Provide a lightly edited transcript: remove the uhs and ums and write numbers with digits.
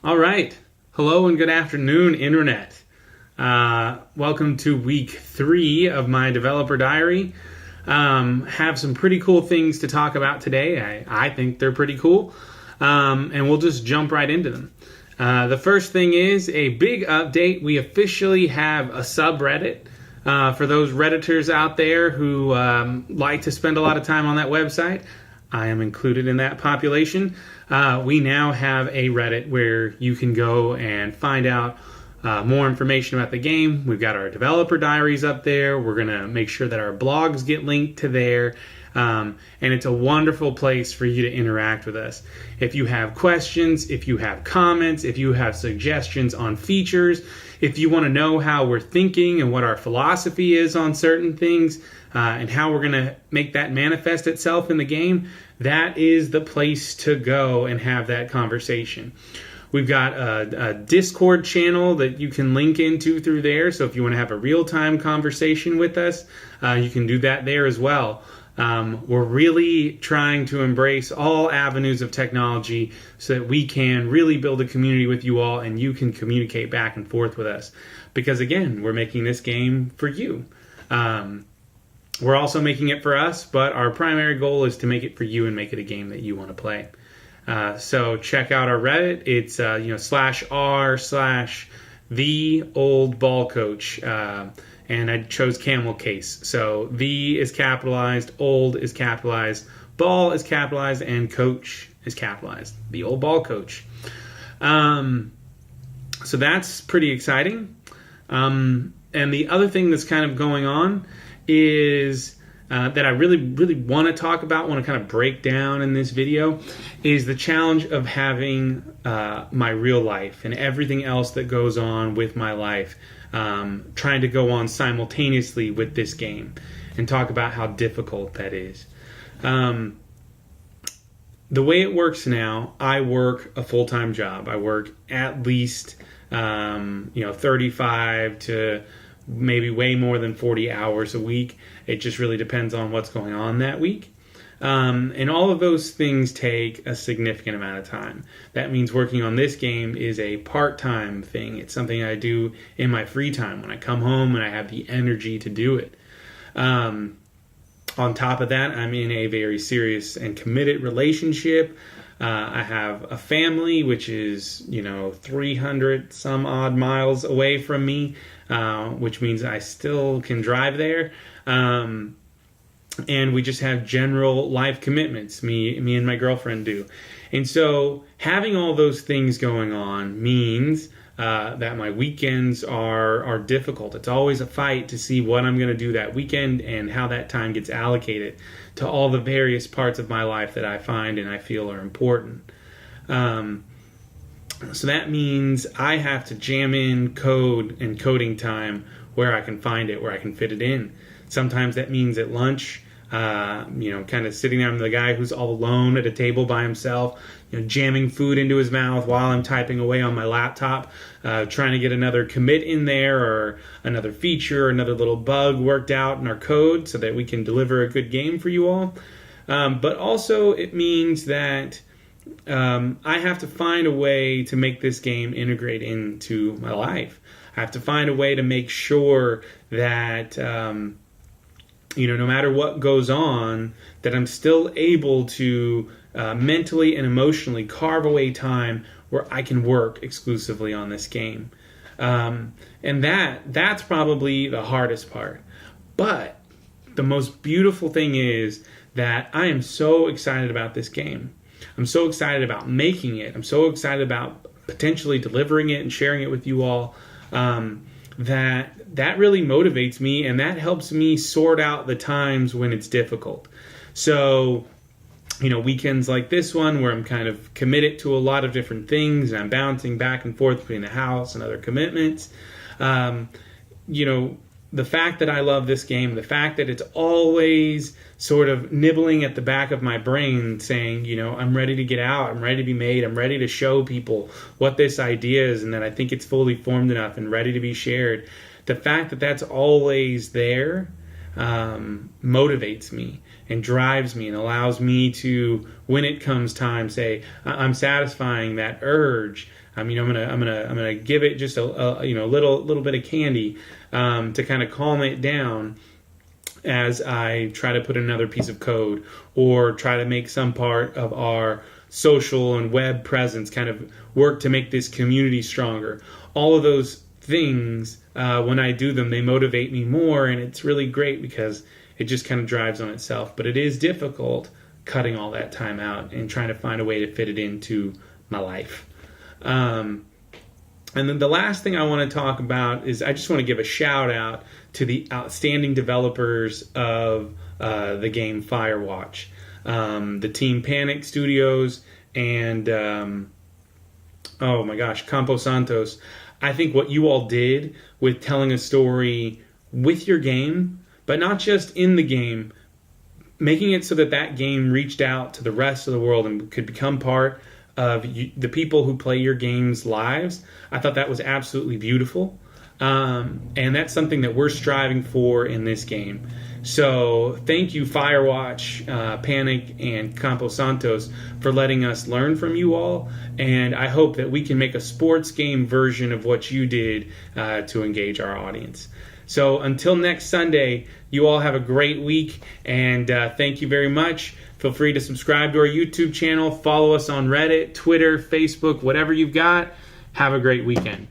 All right. Hello and good afternoon, Internet. Welcome to week 3 of my developer diary. Have some pretty cool things to talk about today. I think they're pretty cool. And we'll just jump right into them. The first thing is a big update. We officially have a subreddit. For those Redditors out there who like to spend a lot of time on that website, I am included in that population. We now have a Reddit where you can go and find out more information about the game. We've got our developer diaries up there. We're going to make sure that our blogs get linked to there. And it's a wonderful place for you to interact with us. If you have questions, if you have comments, if you have suggestions on features, if you want to know how we're thinking and what our philosophy is on certain things, and how we're going to make that manifest itself in the game, that is the place to go and have that conversation. We've got a Discord channel that you can link into through there. So if you want to have a real-time conversation with us, you can do that there as well. We're really trying to embrace all avenues of technology so that we can really build a community with you all and you can communicate back and forth with us. Because again, we're making this game for you. We're also making it for us, but our primary goal is to make it for you and make it a game that you want to play. So check out our Reddit. It's /r/the_old_ball_coach. And I chose camel case. So the is capitalized, old is capitalized, ball is capitalized, and coach is capitalized. The old ball coach. So that's pretty exciting. And the other thing that's kind of going on is that I really want to talk about, want to kind of break down in this video, is the challenge of having my real life and everything else that goes on with my life, trying to go on simultaneously with this game, and talk about how difficult that is. The way it works now, I work a full-time job. I work at least 35 to maybe way more than 40 hours a week. It just really depends on what's going on that week. And all of those things take a significant amount of time. That means working on this game is a part-time thing. It's something I do in my free time when I come home and I have the energy to do it. On top of that, I'm in a very serious and committed relationship. I have a family, which is, 300 some odd miles away from me, which means I still can drive there. And we just have general life commitments, me and my girlfriend do. And so having all those things going on means that my weekends are difficult. It's always a fight to see what I'm going to do that weekend and how that time gets allocated to all the various parts of my life that I find and I feel are important. So that means I have to jam in code and coding time where I can find it, where I can fit it in. Sometimes that means at lunch, kind of sitting down with the guy who's all alone at a table by himself, jamming food into his mouth while I'm typing away on my laptop, trying to get another commit in there or another feature or another little bug worked out in our code so that we can deliver a good game for you all. But also it means that I have to find a way to make this game integrate into my life. I have to find a way to make sure that no matter what goes on, that I'm still able to mentally and emotionally carve away time where I can work exclusively on this game. And that's probably the hardest part. But the most beautiful thing is that I am so excited about this game. I'm so excited about making it. I'm so excited about potentially delivering it and sharing it with you all. That really motivates me, and that helps me sort out the times when it's difficult. So, weekends like this one where I'm kind of committed to a lot of different things and I'm bouncing back and forth between the house and other commitments. The fact that I love this game, the fact that it's always sort of nibbling at the back of my brain saying, I'm ready to get out, I'm ready to be made, I'm ready to show people what this idea is and that I think it's fully formed enough and ready to be shared. The fact that that's always there motivates me and drives me and allows me to, when it comes time, say I'm satisfying that urge. I'm gonna give it just a little bit of candy to kind of calm it down as I try to put another piece of code or try to make some part of our social and web presence kind of work to make this community stronger. All of those things, when I do them, they motivate me more, and it's really great because it just kind of drives on itself. But it is difficult cutting all that time out and trying to find a way to fit it into my life. And then the last thing I want to talk about is I just want to give a shout out to the outstanding developers of the game Firewatch. The Team Panic Studios and, Campo Santos. I think what you all did with telling a story with your game, but not just in the game, making it so that that game reached out to the rest of the world and could become part of the people who play your game's lives. I thought that was absolutely beautiful. And that's something that we're striving for in this game. So thank you, Firewatch, Panic, and Campo Santos for letting us learn from you all. And I hope that we can make a sports game version of what you did to engage our audience. So until next Sunday, you all have a great week. And thank you very much. Feel free to subscribe to our YouTube channel. Follow us on Reddit, Twitter, Facebook, whatever you've got. Have a great weekend.